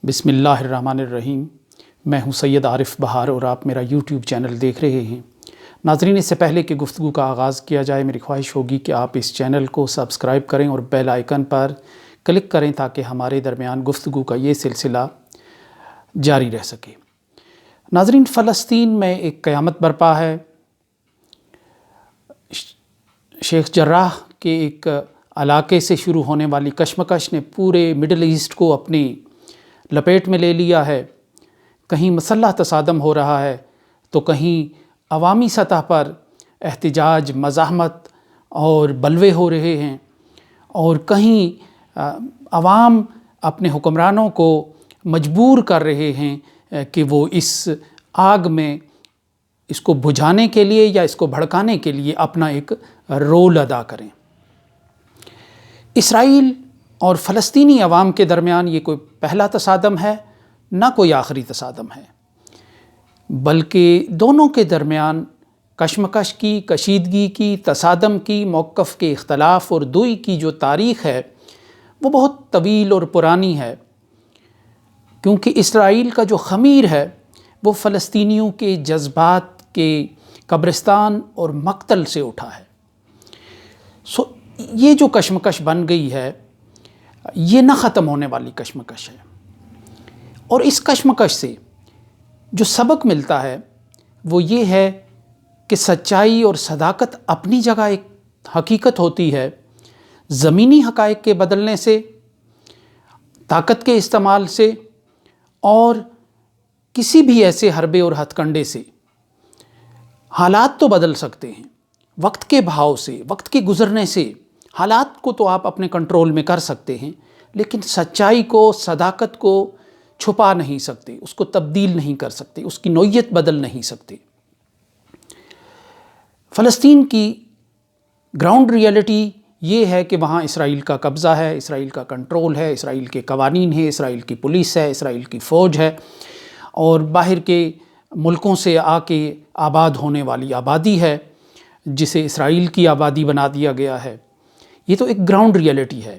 بسم اللہ الرحمن الرحیم۔ میں ہوں سید عارف بہار اور آپ میرا یوٹیوب چینل دیکھ رہے ہیں۔ ناظرین، اس سے پہلے کہ گفتگو کا آغاز کیا جائے، میری خواہش ہوگی کہ آپ اس چینل کو سبسکرائب کریں اور بیل آئیکن پر کلک کریں تاکہ ہمارے درمیان گفتگو کا یہ سلسلہ جاری رہ سکے۔ ناظرین، فلسطین میں ایک قیامت برپا ہے۔ شیخ جراح کے ایک علاقے سے شروع ہونے والی کشمکش نے پورے مڈل ایسٹ کو اپنی لپیٹ میں لے لیا ہے۔ کہیں مسلح تصادم ہو رہا ہے تو کہیں عوامی سطح پر احتجاج، مزاحمت اور بلوے ہو رہے ہیں، اور کہیں عوام اپنے حکمرانوں کو مجبور کر رہے ہیں کہ وہ اس آگ میں اس کو بجھانے کے لیے یا اس کو بھڑکانے کے لیے اپنا ایک رول ادا کریں۔ اسرائیل اور فلسطینی عوام کے درمیان یہ کوئی پہلا تصادم ہے، نہ کوئی آخری تصادم ہے، بلکہ دونوں کے درمیان کشمکش کی، کشیدگی کی، تصادم کی، موقف کے اختلاف اور دوئی کی جو تاریخ ہے وہ بہت طویل اور پرانی ہے، کیونکہ اسرائیل کا جو خمیر ہے وہ فلسطینیوں کے جذبات کے قبرستان اور مقتل سے اٹھا ہے۔ یہ جو کشمکش بن گئی ہے یہ نہ ختم ہونے والی کشمکش ہے، اور اس کشمکش سے جو سبق ملتا ہے وہ یہ ہے کہ سچائی اور صداقت اپنی جگہ ایک حقیقت ہوتی ہے۔ زمینی حقائق کے بدلنے سے، طاقت کے استعمال سے اور کسی بھی ایسے حربے اور ہتھ کنڈے سے حالات تو بدل سکتے ہیں۔ وقت کے بہاؤ سے، وقت کے گزرنے سے حالات کو تو آپ اپنے کنٹرول میں کر سکتے ہیں، لیکن سچائی کو، صداقت کو چھپا نہیں سکتے، اس کو تبدیل نہیں کر سکتے، اس کی نوعیت بدل نہیں سکتے۔ فلسطین کی گراؤنڈ ریئلٹی یہ ہے کہ وہاں اسرائیل کا قبضہ ہے، اسرائیل کا کنٹرول ہے، اسرائیل کے قوانین ہیں، اسرائیل کی پولیس ہے، اسرائیل کی فوج ہے، اور باہر کے ملکوں سے آ کے آباد ہونے والی آبادی ہے جسے اسرائیل کی آبادی بنا دیا گیا ہے۔ یہ تو ایک گراؤنڈ ریئلٹی ہے،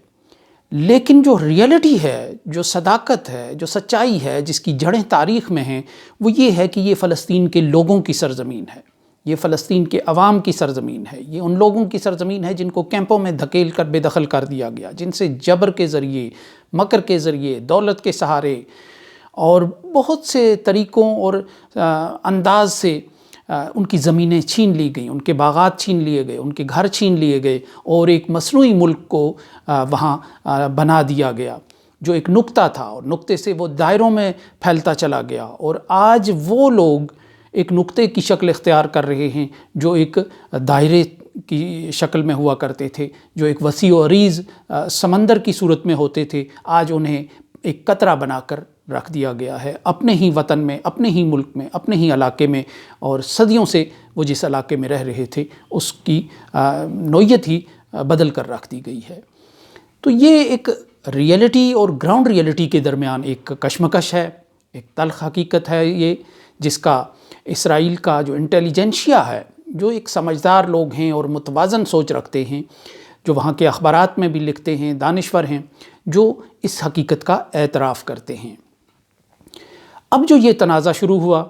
لیکن جو ریئلٹی ہے، جو صداقت ہے، جو سچائی ہے، جس کی جڑیں تاریخ میں ہیں، وہ یہ ہے کہ یہ فلسطین کے لوگوں کی سرزمین ہے، یہ فلسطین کے عوام کی سرزمین ہے، یہ ان لوگوں کی سرزمین ہے جن کو کیمپوں میں دھکیل کر بے دخل کر دیا گیا، جن سے جبر کے ذریعے، مکر کے ذریعے، دولت کے سہارے اور بہت سے طریقوں اور انداز سے ان کی زمینیں چھین لی گئیں، ان کے باغات چھین لیے گئے، ان کے گھر چھین لیے گئے، اور ایک مصنوعی ملک کو وہاں بنا دیا گیا جو ایک نقطہ تھا، اور نقطے سے وہ دائروں میں پھیلتا چلا گیا، اور آج وہ لوگ ایک نقطے کی شکل اختیار کر رہے ہیں جو ایک دائرے کی شکل میں ہوا کرتے تھے، جو ایک وسیع و عریض سمندر کی صورت میں ہوتے تھے، آج انہیں ایک قطرہ بنا کر رکھ دیا گیا ہے اپنے ہی وطن میں، اپنے ہی ملک میں، اپنے ہی علاقے میں، اور صدیوں سے وہ جس علاقے میں رہ رہے تھے اس کی نوعیت ہی بدل کر رکھ دی گئی ہے۔ تو یہ ایک ریئلٹی اور گراؤنڈ ریئلٹی کے درمیان ایک کشمکش ہے، ایک تلخ حقیقت ہے یہ، جس کا اسرائیل کا جو انٹیلیجنشیا ہے، جو ایک سمجھدار لوگ ہیں اور متوازن سوچ رکھتے ہیں، جو وہاں کے اخبارات میں بھی لکھتے ہیں، دانشور ہیں، جو اس حقیقت کا اعتراف کرتے ہیں۔ اب جو یہ تنازع شروع ہوا،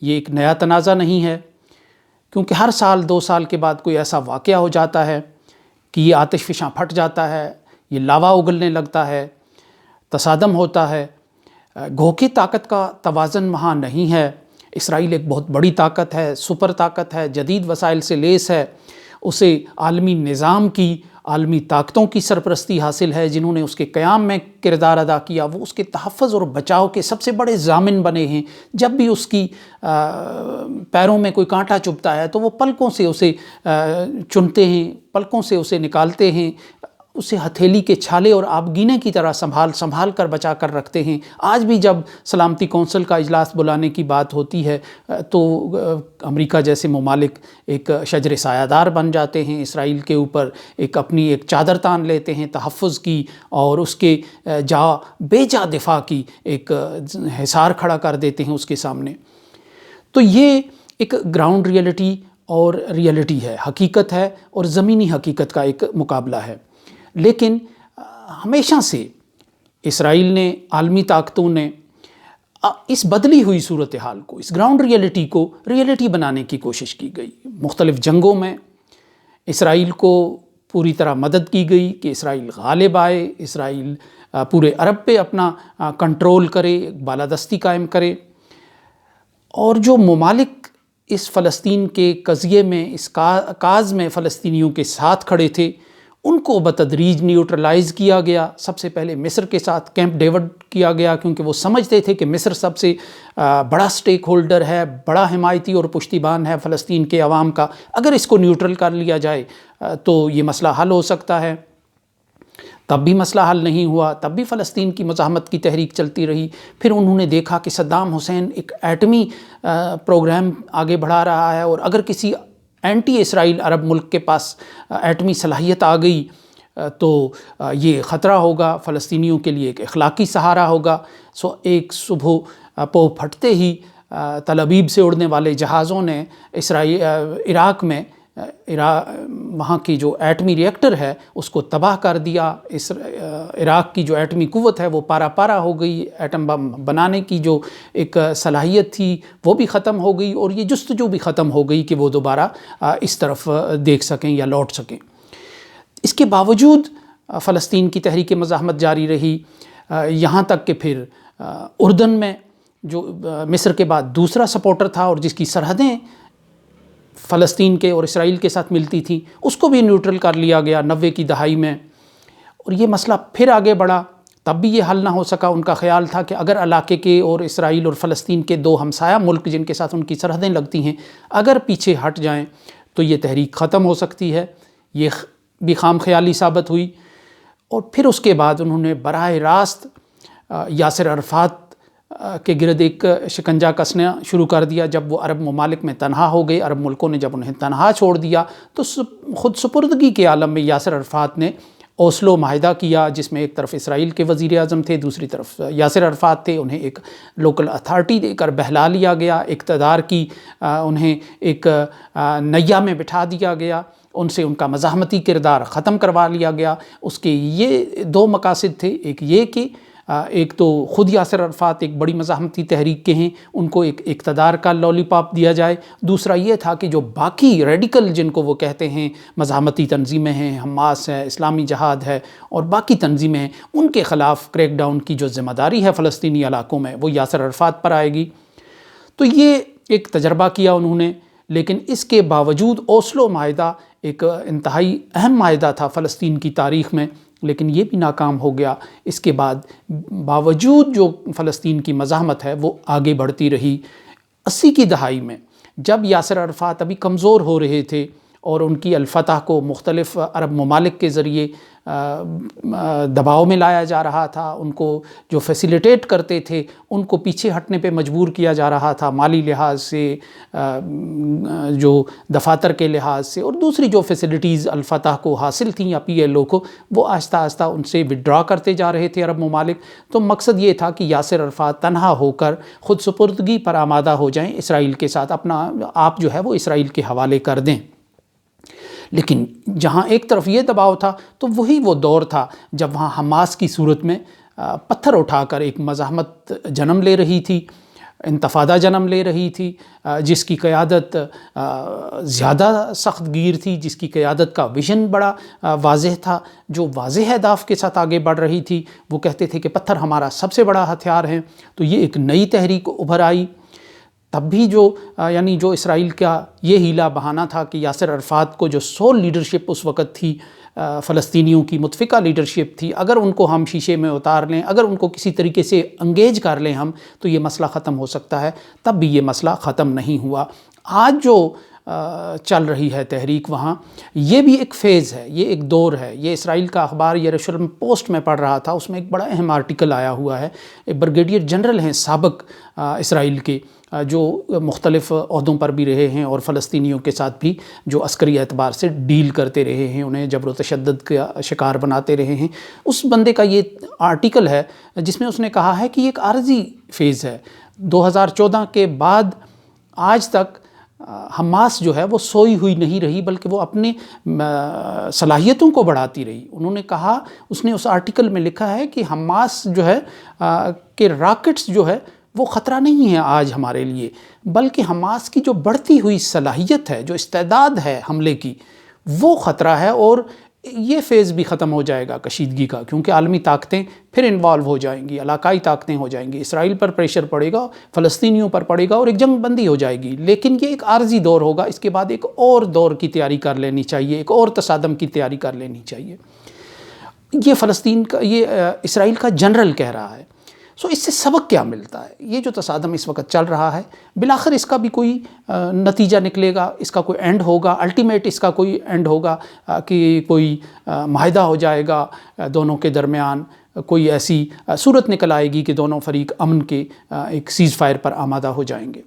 یہ ایک نیا تنازع نہیں ہے، کیونکہ ہر سال 2 سال کے بعد کوئی ایسا واقعہ ہو جاتا ہے کہ یہ آتش فشاں پھٹ جاتا ہے، یہ لاوا اگلنے لگتا ہے، تصادم ہوتا ہے۔ گو کہ طاقت کا توازن وہاں نہیں ہے۔ اسرائیل ایک بہت بڑی طاقت ہے، سپر طاقت ہے، جدید وسائل سے لیس ہے، اسے عالمی نظام کی، عالمی طاقتوں کی سرپرستی حاصل ہے جنہوں نے اس کے قیام میں کردار ادا کیا، وہ اس کے تحفظ اور بچاؤ کے سب سے بڑے ضامن بنے ہیں۔ جب بھی اس کی پیروں میں کوئی کانٹا چبھتا ہے تو وہ پلکوں سے اسے چنتے ہیں، پلکوں سے اسے نکالتے ہیں، اسے ہتھیلی کے چھالے اور آبگینے کی طرح سنبھال کر بچا کر رکھتے ہیں۔ آج بھی جب سلامتی کونسل کا اجلاس بلانے کی بات ہوتی ہے تو امریکہ جیسے ممالک ایک شجر سایہ دار بن جاتے ہیں، اسرائیل کے اوپر اپنی ایک چادر تان لیتے ہیں تحفظ کی، اور اس کے بے جا دفاع کی ایک حصار کھڑا کر دیتے ہیں اس کے سامنے۔ تو یہ ایک گراؤنڈ ریئلٹی اور ریئلٹی ہے، حقیقت ہے اور زمینی حقیقت کا ایک مقابلہ ہے۔ لیکن ہمیشہ سے اسرائیل نے، عالمی طاقتوں نے اس بدلی ہوئی صورتحال کو، اس گراؤنڈ ریئلٹی کو ریئلٹی بنانے کی کوشش کی گئی۔ مختلف جنگوں میں اسرائیل کو پوری طرح مدد کی گئی کہ اسرائیل غالب آئے، اسرائیل پورے عرب پہ اپنا کنٹرول کرے، بالادستی قائم کرے، اور جو ممالک اس فلسطین کے قضیے میں، اس کاز میں فلسطینیوں کے ساتھ کھڑے تھے، ان کو بتدریج نیوٹرلائز کیا گیا۔ سب سے پہلے مصر کے ساتھ کیمپ ڈیوڈ کیا گیا، کیونکہ وہ سمجھتے تھے کہ مصر سب سے بڑا سٹیک ہولڈر ہے، بڑا حمایتی اور پشتیبان ہے فلسطین کے عوام کا۔ اگر اس کو نیوٹرل کر لیا جائے تو یہ مسئلہ حل ہو سکتا ہے۔ تب بھی مسئلہ حل نہیں ہوا، تب بھی فلسطین کی مزاحمت کی تحریک چلتی رہی۔ پھر انہوں نے دیکھا کہ صدام حسین ایک ایٹمی پروگرام آگے بڑھا رہا ہے، اور اگر کسی اینٹی اسرائیل عرب ملک کے پاس ایٹمی صلاحیت آ گئی تو یہ خطرہ ہوگا، فلسطینیوں کے لیے ایک اخلاقی سہارا ہوگا۔ ایک صبح پو پھٹتے ہی تل ابیب سے اڑنے والے جہازوں نے عراق میں وہاں کی جو ایٹمی ری ایکٹر ہے اس کو تباہ کر دیا۔ عراق کی جو ایٹمی قوت ہے وہ پارا پارا ہو گئی، ایٹم بم بنانے کی جو ایک صلاحیت تھی وہ بھی ختم ہو گئی، اور یہ جستجو بھی ختم ہو گئی کہ وہ دوبارہ اس طرف دیکھ سکیں یا لوٹ سکیں۔ اس کے باوجود فلسطین کی تحریک مزاحمت جاری رہی، یہاں تک کہ پھر اردن میں جو مصر کے بعد دوسرا سپورٹر تھا اور جس کی سرحدیں فلسطین کے اور اسرائیل کے ساتھ ملتی تھیں، اس کو بھی نیوٹرل کر لیا گیا 90 کی دہائی میں، اور یہ مسئلہ پھر آگے بڑھا۔ تب بھی یہ حل نہ ہو سکا۔ ان کا خیال تھا کہ اگر علاقے کے اور اسرائیل اور فلسطین کے دو ہمسایہ ملک جن کے ساتھ ان کی سرحدیں لگتی ہیں اگر پیچھے ہٹ جائیں تو یہ تحریک ختم ہو سکتی ہے۔ یہ بھی خام خیالی ثابت ہوئی، اور پھر اس کے بعد انہوں نے براہ راست یاسر عرفات کے گرد ایک شکنجہ کسنا شروع کر دیا۔ جب وہ عرب ممالک میں تنہا ہو گئے، عرب ملکوں نے جب انہیں تنہا چھوڑ دیا، تو خود سپردگی کے عالم میں یاسر عرفات نے اوسلو معاہدہ کیا، جس میں ایک طرف اسرائیل کے وزیر اعظم تھے، دوسری طرف یاسر عرفات تھے۔ انہیں ایک لوکل اتھارٹی دے کر بہلا لیا گیا، اقتدار کی انہیں ایک نیا میں بٹھا دیا گیا، ان سے ان کا مزاحمتی کردار ختم کروا لیا گیا۔ اس کے یہ دو مقاصد تھے، ایک یہ کہ ایک تو خود یاسر عرفات ایک بڑی مزاحمتی تحریک کے ہیں، ان کو ایک اقتدار کا لولی پاپ دیا جائے، دوسرا یہ تھا کہ جو باقی ریڈیکل جن کو وہ کہتے ہیں مزاحمتی تنظیمیں ہیں، حماس ہے، اسلامی جہاد ہے اور باقی تنظیمیں ہیں، ان کے خلاف کریک ڈاؤن کی جو ذمہ داری ہے فلسطینی علاقوں میں وہ یاسر عرفات پر آئے گی۔ تو یہ ایک تجربہ کیا انہوں نے، لیکن اس کے باوجود اوسلو معاہدہ ایک انتہائی اہم معاہدہ تھا فلسطین کی تاریخ میں، لیکن یہ بھی ناکام ہو گیا۔ اس کے بعد باوجود جو فلسطین کی مزاحمت ہے وہ آگے بڑھتی رہی۔ 80 کی دہائی میں جب یاسر عرفات ابھی کمزور ہو رہے تھے اور ان کی الفتح کو مختلف عرب ممالک کے ذریعے دباؤ میں لایا جا رہا تھا، ان کو جو فیسیلیٹیٹ کرتے تھے ان کو پیچھے ہٹنے پہ مجبور کیا جا رہا تھا، مالی لحاظ سے، جو دفاتر کے لحاظ سے، اور دوسری جو فیسیلیٹیز الفتح کو حاصل تھیں یا پی ایل او کو، وہ آہستہ آہستہ ان سے وڈرا کرتے جا رہے تھے عرب ممالک۔ تو مقصد یہ تھا کہ یاسر عرفات تنہا ہو کر خود سپردگی پر آمادہ ہو جائیں، اسرائیل کے ساتھ اپنا آپ جو ہے وہ اسرائیل کے حوالے کر دیں۔ لیکن جہاں ایک طرف یہ دباؤ تھا تو وہی وہ دور تھا جب وہاں حماس کی صورت میں پتھر اٹھا کر ایک مزاحمت جنم لے رہی تھی، انتفاضہ جنم لے رہی تھی، جس کی قیادت زیادہ سخت گیر تھی، جس کی قیادت کا ویژن بڑا واضح تھا، جو واضح اہداف کے ساتھ آگے بڑھ رہی تھی۔ وہ کہتے تھے کہ پتھر ہمارا سب سے بڑا ہتھیار ہے۔ تو یہ ایک نئی تحریک ابھر آئی۔ تب بھی جو اسرائیل کا یہ ہیلا بہانہ تھا کہ یاسر عرفات کو جو سول لیڈرشپ اس وقت تھی، فلسطینیوں کی متفقہ لیڈرشپ تھی، اگر ان کو ہم شیشے میں اتار لیں، اگر ان کو کسی طریقے سے انگیج کر لیں ہم، تو یہ مسئلہ ختم ہو سکتا ہے۔ تب بھی یہ مسئلہ ختم نہیں ہوا۔ آج جو چل رہی ہے تحریک وہاں، یہ بھی ایک فیز ہے، یہ ایک دور ہے۔ یہ اسرائیل کا اخبار یروشلم پوسٹ میں پڑھ رہا تھا، اس میں ایک بڑا اہم آرٹیکل آیا ہوا ہے۔ ایک بریگیڈیئر جنرل ہیں سابق اسرائیل کے، جو مختلف عہدوں پر بھی رہے ہیں اور فلسطینیوں کے ساتھ بھی جو عسکری اعتبار سے ڈیل کرتے رہے ہیں، انہیں جبر و تشدد کا شکار بناتے رہے ہیں۔ اس بندے کا یہ آرٹیکل ہے جس میں اس نے کہا ہے کہ یہ ایک عارضی فیز ہے۔ 2014 کے بعد آج تک حماس جو ہے وہ سوئی ہوئی نہیں رہی، بلکہ وہ اپنے صلاحیتوں کو بڑھاتی رہی۔ انہوں نے کہا، اس نے اس آرٹیکل میں لکھا ہے کہ حماس جو ہے کہ راکٹس جو ہے وہ خطرہ نہیں ہے آج ہمارے لیے، بلکہ حماس کی جو بڑھتی ہوئی صلاحیت ہے، جو استعداد ہے حملے کی، وہ خطرہ ہے، اور یہ فیز بھی ختم ہو جائے گا کشیدگی کا، کیونکہ عالمی طاقتیں پھر انوالو ہو جائیں گی، علاقائی طاقتیں ہو جائیں گی، اسرائیل پر پریشر پڑے گا، فلسطینیوں پر پڑے گا، اور ایک جنگ بندی ہو جائے گی۔ لیکن یہ ایک عارضی دور ہوگا، اس کے بعد ایک اور دور کی تیاری کر لینی چاہیے، ایک اور تصادم کی تیاری کر لینی چاہیے۔ یہ اسرائیل کا جنرل کہہ رہا ہے۔ اس سے سبق کیا ملتا ہے؟ یہ جو تصادم اس وقت چل رہا ہے، بالآخر اس کا بھی کوئی نتیجہ نکلے گا، اس کا کوئی اینڈ ہوگا، الٹیمیٹ اس کا کوئی اینڈ ہوگا کہ کوئی معاہدہ ہو جائے گا دونوں کے درمیان، کوئی ایسی صورت نکل آئے گی کہ دونوں فریق امن کے ایک سیز فائر پر آمادہ ہو جائیں گے۔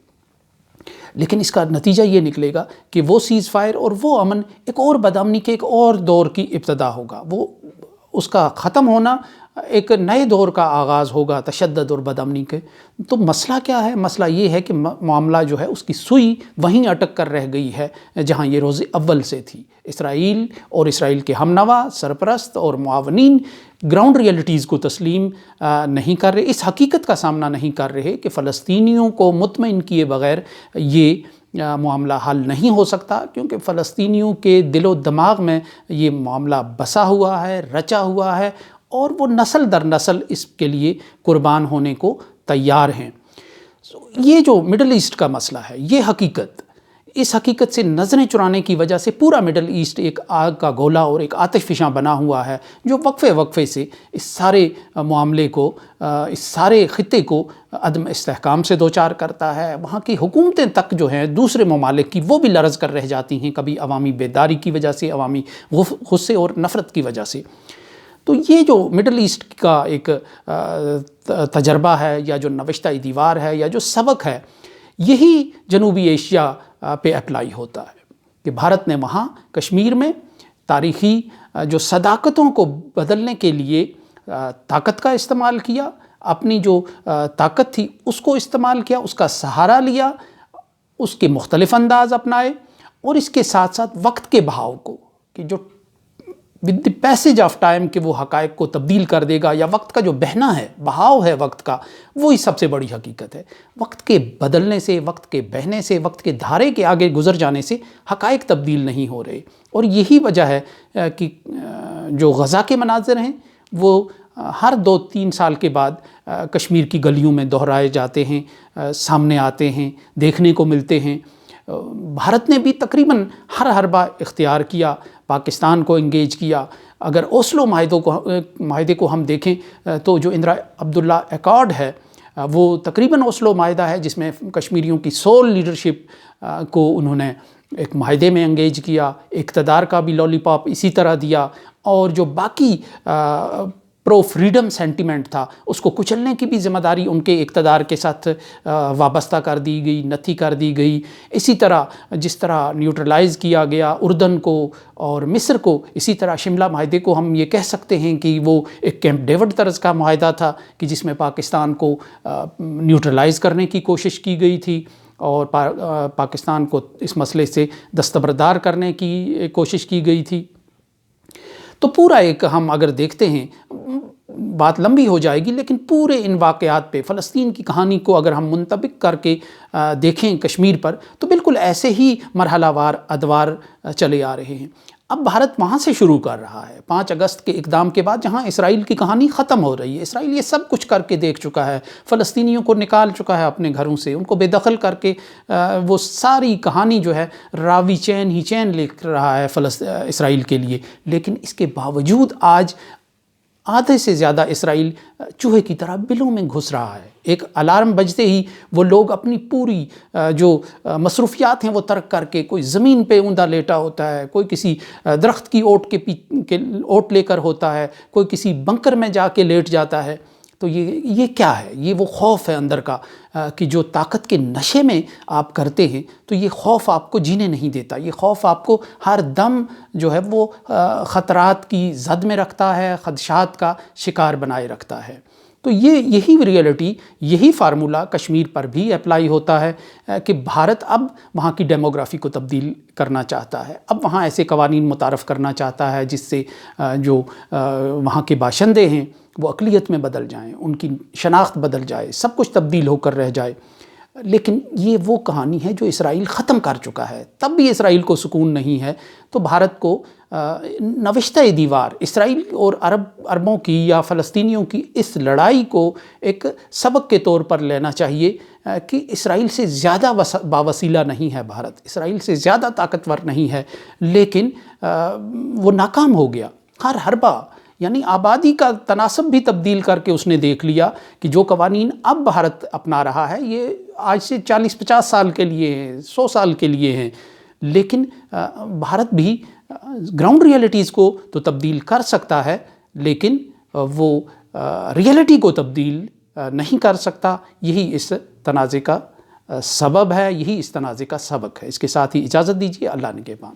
لیکن اس کا نتیجہ یہ نکلے گا کہ وہ سیز فائر اور وہ امن ایک اور بدامنی کے ایک اور دور کی ابتدا ہوگا، وہ اس کا ختم ہونا ایک نئے دور کا آغاز ہوگا تشدد اور بدامنی کے۔ تو مسئلہ کیا ہے؟ مسئلہ یہ ہے کہ معاملہ جو ہے اس کی سوئی وہیں اٹک کر رہ گئی ہے جہاں یہ روز اول سے تھی۔ اسرائیل اور اسرائیل کے ہم نوا سرپرست اور معاونین گراؤنڈ ریئلٹیز کو تسلیم نہیں کر رہے، اس حقیقت کا سامنا نہیں کر رہے کہ فلسطینیوں کو مطمئن کیے بغیر یہ معاملہ حل نہیں ہو سکتا، کیونکہ فلسطینیوں کے دل و دماغ میں یہ معاملہ بسا ہوا ہے، رچا ہوا ہے، اور وہ نسل در نسل اس کے لیے قربان ہونے کو تیار ہیں۔ یہ جو مڈل ایسٹ کا مسئلہ ہے، یہ حقیقت، اس حقیقت سے نظریں چرانے کی وجہ سے پورا مڈل ایسٹ ایک آگ کا گولا اور ایک آتش فشاں بنا ہوا ہے، جو وقفے سے اس سارے معاملے کو، اس سارے خطے کو عدم استحکام سے دوچار کرتا ہے۔ وہاں کی حکومتیں تک جو ہیں دوسرے ممالک کی، وہ بھی لرز کر رہ جاتی ہیں، کبھی عوامی بیداری کی وجہ سے، عوامی غصے اور نفرت کی وجہ سے۔ تو یہ جو مڈل ایسٹ کا ایک تجربہ ہے، یا جو نوشتہ دیوار ہے، یا جو سبق ہے، یہی جنوبی ایشیا پہ اپلائی ہوتا ہے کہ بھارت نے وہاں کشمیر میں تاریخی جو صداقتوں کو بدلنے کے لیے طاقت کا استعمال کیا، اپنی جو طاقت تھی اس کو استعمال کیا، اس کا سہارا لیا، اس کے مختلف انداز اپنائے، اور اس کے ساتھ ساتھ وقت کے بہاؤ کو، کہ جو with the passage of time کہ وہ حقائق کو تبدیل کر دے گا، یا وقت کا جو بہنا ہے، بہاؤ ہے وقت کا، وہی سب سے بڑی حقیقت ہے۔ وقت کے بدلنے سے، وقت کے بہنے سے، وقت کے دھارے کے آگے گزر جانے سے حقائق تبدیل نہیں ہو رہے، اور یہی وجہ ہے کہ جو غزہ کے مناظر ہیں وہ ہر 2-3 سال کے بعد کشمیر کی گلیوں میں دہرائے جاتے ہیں، سامنے آتے ہیں، دیکھنے کو ملتے ہیں۔ بھارت نے بھی تقریباً ہر حربہ اختیار کیا، پاکستان کو انگیج کیا۔ اگر اوسلو معاہدے کو ہم دیکھیں تو جو اندرا عبداللہ ایکارڈ ہے، وہ تقریباً اوسلو معاہدہ ہے جس میں کشمیریوں کی سول لیڈرشپ کو انہوں نے ایک معاہدے میں انگیج کیا، اقتدار کا بھی لالی پاپ اسی طرح دیا، اور جو باقی پرو فریڈم سینٹیمنٹ تھا اس کو کچلنے کی بھی ذمہ داری ان کے اقتدار کے ساتھ وابستہ کر دی گئی، نتھی کر دی گئی۔ اسی طرح جس طرح نیوٹرلائز کیا گیا اردن کو اور مصر کو، اسی طرح شملہ معاہدے کو ہم یہ کہہ سکتے ہیں کہ وہ ایک کیمپ ڈیوڈ طرز کا معاہدہ تھا، کہ جس میں پاکستان کو نیوٹرلائز کرنے کی کوشش کی گئی تھی، اور پاکستان کو اس مسئلے سے دستبردار کرنے کی کوشش کی گئی تھی۔ تو پورا ایک ہم اگر دیکھتے ہیں، بات لمبی ہو جائے گی، لیکن پورے ان واقعات پہ فلسطین کی کہانی کو اگر ہم منطبق کر کے دیکھیں کشمیر پر، تو بالکل ایسے ہی مرحلہ وار ادوار چلے آ رہے ہیں۔ اب بھارت وہاں سے شروع کر رہا ہے 5 اگست کے اقدام کے بعد، جہاں اسرائیل کی کہانی ختم ہو رہی ہے۔ اسرائیل یہ سب کچھ کر کے دیکھ چکا ہے، فلسطینیوں کو نکال چکا ہے اپنے گھروں سے، ان کو بے دخل کر کے وہ ساری کہانی جو ہے راوی چین ہی چین لکھ رہا ہے اسرائیل کے لیے۔ لیکن اس کے باوجود آج آدھے سے زیادہ اسرائیل چوہے کی طرح بلوں میں گھس رہا ہے۔ ایک الارم بجتے ہی وہ لوگ اپنی پوری جو مصروفیات ہیں وہ ترک کر کے، کوئی زمین پہ اوندا لیٹا ہوتا ہے، کوئی کسی درخت کی اوٹ لے کر ہوتا ہے، کوئی کسی بنکر میں جا کے لیٹ جاتا ہے۔ تو یہ کیا ہے؟ یہ وہ خوف ہے اندر کا، کہ جو طاقت کے نشے میں آپ کرتے ہیں تو یہ خوف آپ کو جینے نہیں دیتا، یہ خوف آپ کو ہر دم جو ہے وہ خطرات کی زد میں رکھتا ہے، خدشات کا شکار بنائے رکھتا ہے۔ تو یہی ریئلٹی، یہی فارمولا کشمیر پر بھی اپلائی ہوتا ہے کہ بھارت اب وہاں کی ڈیموگرافی کو تبدیل کرنا چاہتا ہے، اب وہاں ایسے قوانین متعارف کرنا چاہتا ہے جس سے جو وہاں کے باشندے ہیں وہ اقلیت میں بدل جائیں، ان کی شناخت بدل جائے، سب کچھ تبدیل ہو کر رہ جائے۔ لیکن یہ وہ کہانی ہے جو اسرائیل ختم کر چکا ہے، تب بھی اسرائیل کو سکون نہیں ہے۔ تو بھارت کو نوشتہ دیوار اسرائیل اور عربوں کی یا فلسطینیوں کی اس لڑائی کو ایک سبق کے طور پر لینا چاہیے کہ اسرائیل سے زیادہ باوسیلہ نہیں ہے بھارت، اسرائیل سے زیادہ طاقتور نہیں ہے، لیکن وہ ناکام ہو گیا۔ ہر حربہ یعنی آبادی کا تناسب بھی تبدیل کر کے اس نے دیکھ لیا کہ جو قوانین اب بھارت اپنا رہا ہے یہ آج سے 40-50 سال کے لیے ہیں، 100 سال کے لیے ہیں، لیکن بھارت بھی گراؤنڈ ریئلٹیز کو تو تبدیل کر سکتا ہے، لیکن وہ ریئلٹی کو تبدیل نہیں کر سکتا۔ یہی اس تنازع کا سبب ہے، یہی اس تنازع کا سبق ہے۔ اس کے ساتھ ہی اجازت دیجیے، اللہ نگہبان۔